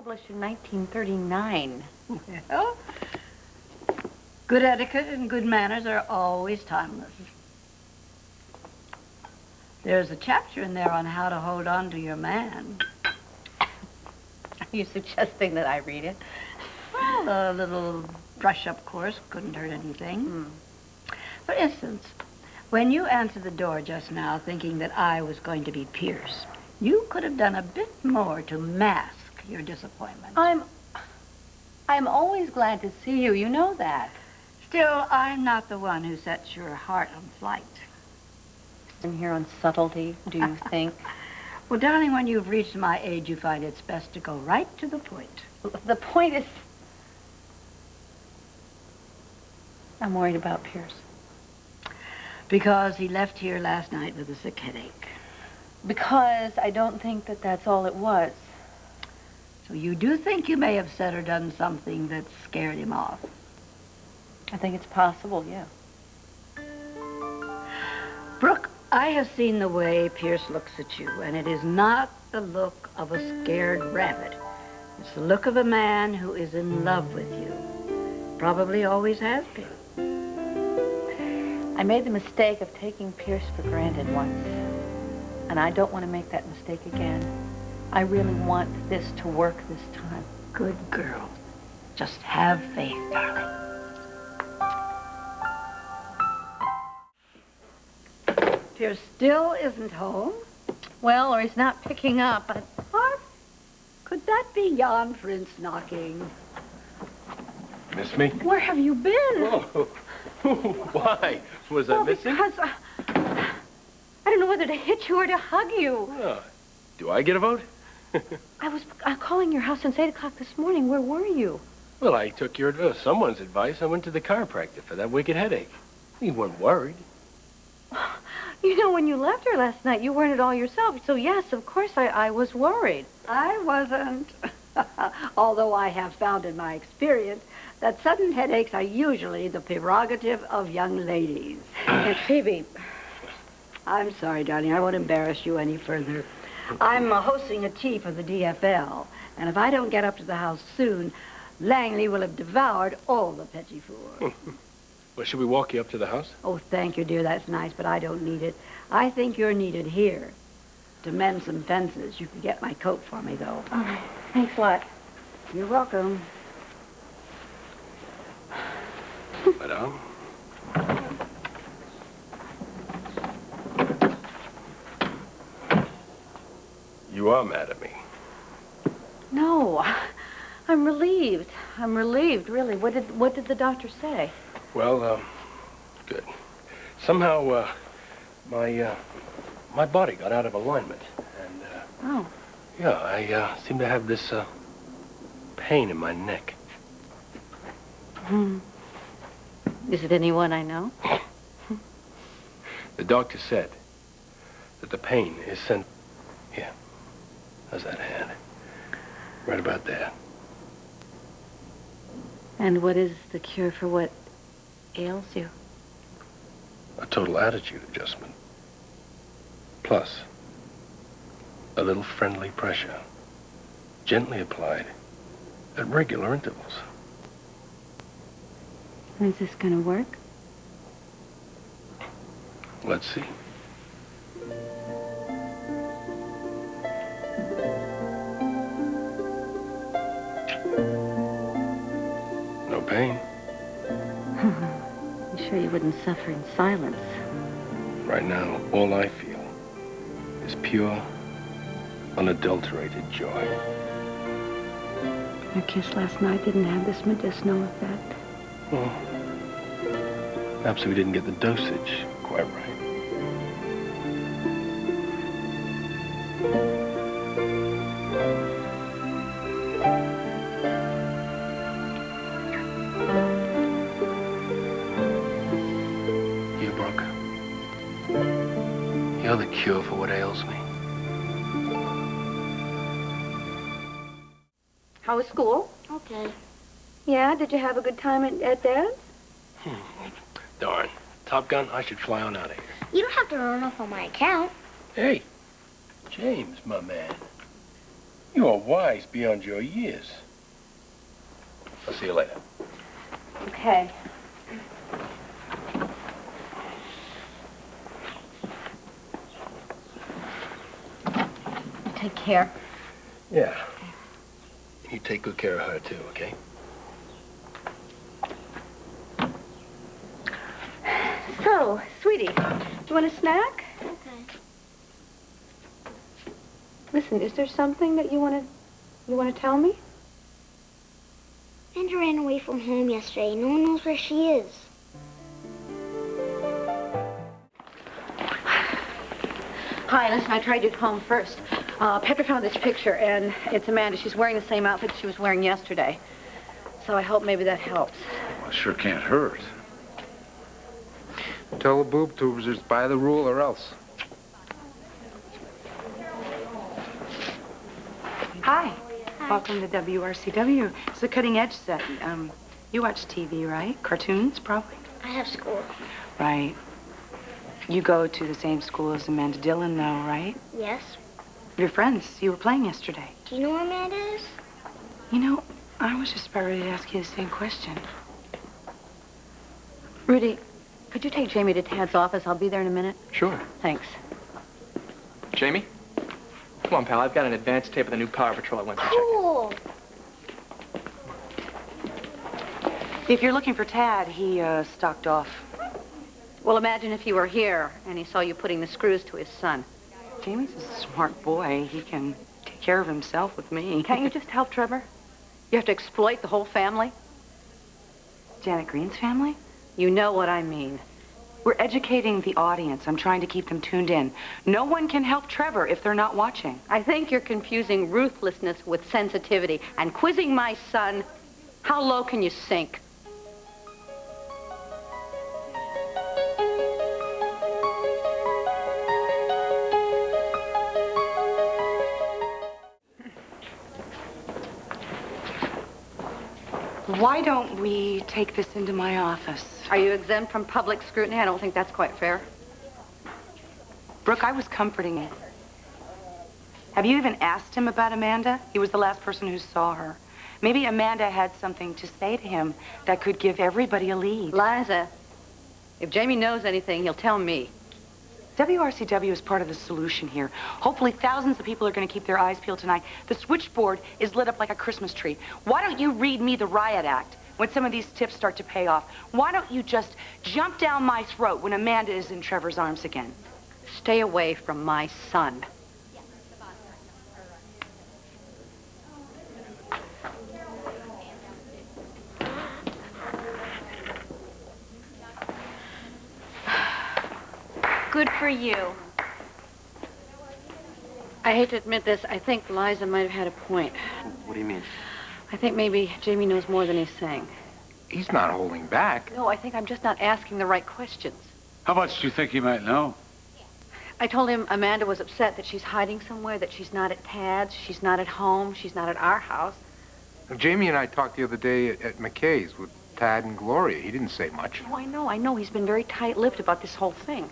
published in 1939. Well, good etiquette and good manners are always timeless. There's a chapter in there on how to hold on to your man. Are you suggesting that I read it? Well, a little brush-up course couldn't hurt anything. For instance, when you answered the door just now thinking that I was going to be Pierce, you could have done a bit more to mask your disappointment. I'm always glad to see you. You know that. Still, I'm not the one who sets your heart on flight. And here on subtlety, do you think? Well, darling, when you've reached my age, you find it's best to go right to the point. The point is, I'm worried about Pierce. Because he left here last night with a sick headache. Because I don't think that that's all it was. So you do think you may have said or done something that scared him off? I think it's possible, yeah. Brooke, I have seen the way Pierce looks at you, and it is not the look of a scared rabbit. It's the look of a man who is in love with you. Probably always has been. I made the mistake of taking Pierce for granted once, and I don't want to make that mistake again. I really want this to work this time. Good girl. Just have faith, darling. Pierce still isn't home. Well, or he's not picking up. What? Could that be Jan Prince knocking? Miss me? Where have you been? Oh, why? Was I missing? Because I don't know whether to hit you or to hug you. Oh, do I get a vote? I was calling your house since 8 o'clock this morning. Where were you? Well, I took someone's advice. I went to the chiropractor for that wicked headache. You weren't worried. You know, when you left her last night, you weren't at all yourself. So, yes, of course, I was worried. I wasn't. Although I have found in my experience that sudden headaches are usually the prerogative of young ladies. Aunt Phoebe. I'm sorry, darling. I won't embarrass you any further. I'm hosting a tea for the DFL, and if I don't get up to the house soon, Langley will have devoured all the petit four. Well, should we walk you up to the house? Oh, thank you, dear. That's nice, but I don't need it. I think you're needed here to mend some fences. You can get my coat for me, though. All right. Thanks a lot. You're welcome. Madame? You are mad at me. No, I'm relieved. I'm relieved, really. What did the doctor say? Well, good. Somehow, my body got out of alignment, and, Oh. yeah, I seem to have this, pain in my neck. Is it anyone I know? The doctor said that the pain is sent... Here. How's that hand? Right about there. And what is the cure for what ails you? A total attitude adjustment. Plus, a little friendly pressure, gently applied at regular intervals. Is this going to work? Let's see. No pain. I'm sure you wouldn't suffer in silence. Right now, all I feel is pure, unadulterated joy. Your kiss last night didn't have this medicinal effect. Well, perhaps we didn't get the dosage quite right. You, Brooke. You're the cure for what ails me. How was school? Okay. Yeah, did you have a good time at Dad's? Darn. Top Gun, I should fly on out of here. You don't have to run off on my account. Hey, James, my man. You are wise beyond your years. I'll see you later. Okay. Take care. Yeah. You take good care of her, too, okay? So, sweetie, do you want a snack? Okay. Listen, is there something that you want to tell me? Amanda ran away from home yesterday. No one knows where she is. Hi, listen, I tried to get home first. Pepper found this picture, and it's Amanda. She's wearing the same outfit she was wearing yesterday. So I hope maybe that helps. Well, sure can't hurt. Tell the boob tubers it's by the rule or else. Hi. Welcome to WRCW. It's a cutting edge set. You watch TV, right? Cartoons, probably? I have school. Right. You go to the same school as Amanda Dillon, though, right? Yes. You're friends. You were playing yesterday. Do you know where Amanda is? You know, I was just about ready to ask you the same question. Rudy, could you take Jamie to Tad's office? I'll be there in a minute. Sure. Thanks. Jamie? Come on, pal. I've got an advance tape of the new Power Patrol I went to check. Cool. If you're looking for Tad, he stalked off. Well, imagine if you were here and he saw you putting the screws to his son. Jamie's a smart boy. He can take care of himself with me. Can't you just help Trevor? You have to exploit the whole family? Janet Green's family? You know what I mean. We're educating the audience. I'm trying to keep them tuned in. No one can help Trevor if they're not watching. I think you're confusing ruthlessness with sensitivity and quizzing my son. How low can you sink? Why don't we take this into my office? Are you exempt from public scrutiny? I don't think that's quite fair. Brooke, I was comforting him. Have you even asked him about Amanda? He was the last person who saw her. Maybe Amanda had something to say to him that could give everybody a lead. Liza, if Jamie knows anything, he'll tell me. WRCW is part of the solution here. Hopefully thousands of people are going to keep their eyes peeled tonight. The switchboard is lit up like a Christmas tree. Why don't you read me the riot act when some of these tips start to pay off? Why don't you just jump down my throat when Amanda is in Trevor's arms again? Stay away from my son. Good for you. I hate to admit this, I think Liza might have had a point. What do you mean? I think maybe Jamie knows more than he's saying. He's not holding back. No, I think I'm just not asking the right questions. How much do you think he might know? I told him Amanda was upset that she's hiding somewhere, that she's not at Tad's, she's not at home, she's not at our house. Jamie and I talked the other day at McKay's with Tad and Gloria. He didn't say much. Oh, I know. He's been very tight-lipped about this whole thing.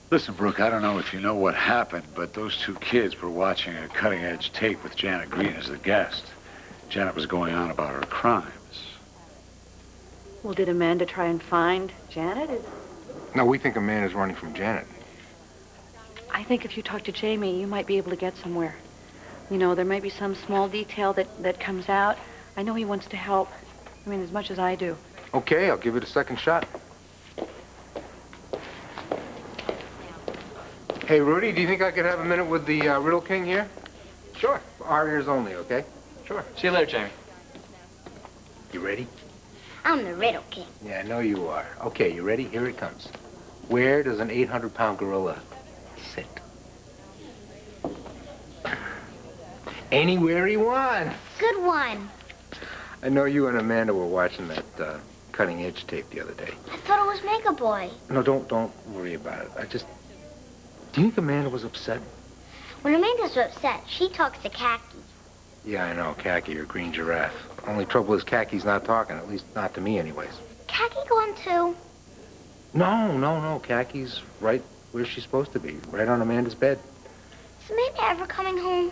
Listen, Brooke, I don't know if you know what happened, but those two kids were watching a cutting-edge tape with Janet Green as the guest. Janet was going on about her crimes. Well, did Amanda try and find Janet? No, we think Amanda's running from Janet. I think if you talk to Jamie, you might be able to get somewhere. You know, there might be some small detail that comes out. I know he wants to help. I mean, as much as I do. Okay, I'll give it a second shot. Hey, Rudy, do you think I could have a minute with the Riddle King here? Sure. Our ears only, okay? Sure. See you later, Jamie. You ready? I'm the Riddle King. Yeah, I know you are. Okay, you ready? Here it comes. Where does an 800-pound gorilla sit? Anywhere he wants. Good one. I know you and Amanda were watching that cutting-edge tape the other day. I thought it was Mega Boy. No, don't worry about it. Do you think Amanda was upset? When Amanda's upset, she talks to Khaki. Yeah, I know, Khaki or Green Giraffe. Only trouble is Khaki's not talking, at least not to me anyways. Khaki gone too? No. Khaki's right where she's supposed to be, right on Amanda's bed. Is Amanda ever coming home?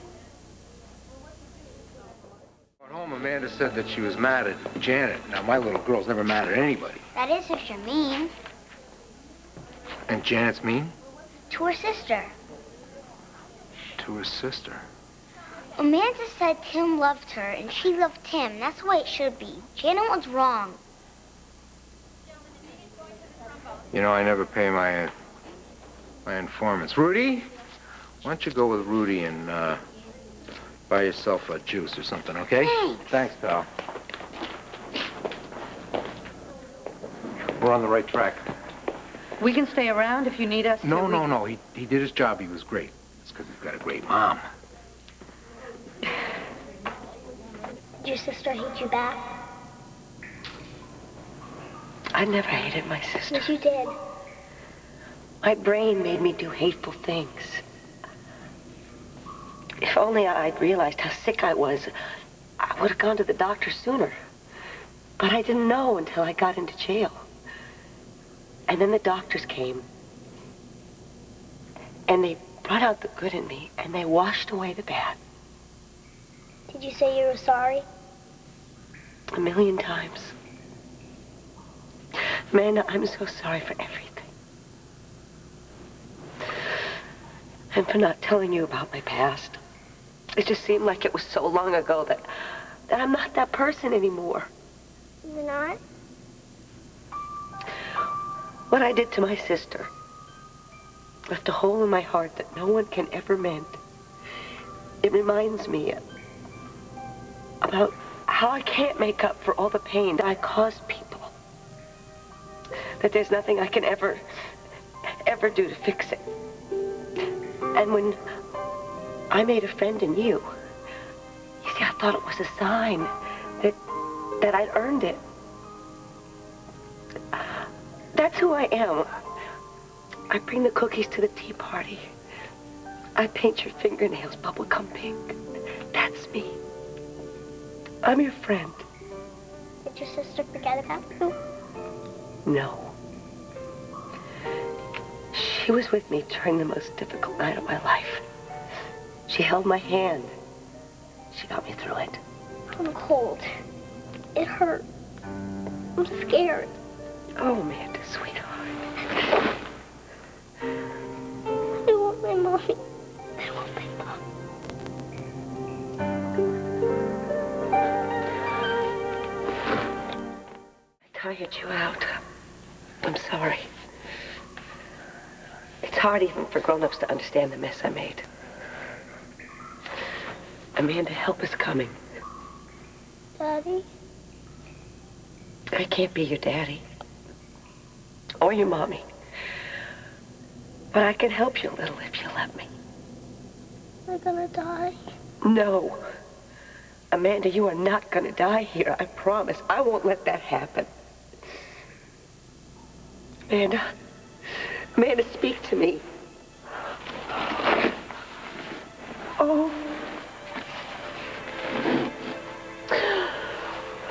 Amanda said that she was mad at Janet. Now, my little girl's never mad at anybody. That is if you're mean. And Janet's mean? To her sister. To her sister. Amanda said Tim loved her, and she loved Tim. That's the way it should be. Janet was wrong. You know, I never pay my informants. Rudy, why don't you go with Rudy and buy yourself a juice or something, okay? Thanks. Thanks, pal. We're on the right track. We can stay around if you need us. No. He did his job. He was great. It's because he's got a great mom. Did your sister hate you back? I never hated my sister. Yes, you did. My brain made me do hateful things. If only I'd realized how sick I was, I would have gone to the doctor sooner. But I didn't know until I got into jail. And then the doctors came. And they brought out the good in me, and they washed away the bad. Did you say you were sorry? 1,000,000 times. Amanda, I'm so sorry for everything. And for not telling you about my past. It just seemed like it was so long ago that I'm not that person anymore. You're not? What I did to my sister left a hole in my heart that no one can ever mend. It reminds me about how I can't make up for all the pain that I caused people. That there's nothing I can ever do to fix it. And when I made a friend in you, see, I thought it was a sign that I'd earned it. That's who I am. I bring the cookies to the tea party. I paint your fingernails bubblegum pink. That's me. I'm your friend. Did your sister forget about you? No. She was with me during the most difficult night of my life. She held my hand. She got me through it. I'm cold. It hurt. I'm scared. Oh, Amanda, sweetheart. I want my mommy. I want my mom. I tired you out. I'm sorry. It's hard even for grown-ups to understand the mess I made. Amanda, help is coming. Daddy? I can't be your daddy. Or your mommy. But I can help you a little if you let me. Am I gonna die? No. Amanda, you are not gonna die here, I promise. I won't let that happen. Amanda. Amanda, speak to me. Oh.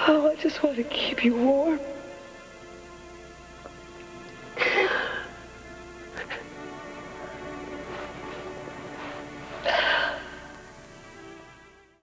Oh, I just want to keep you warm.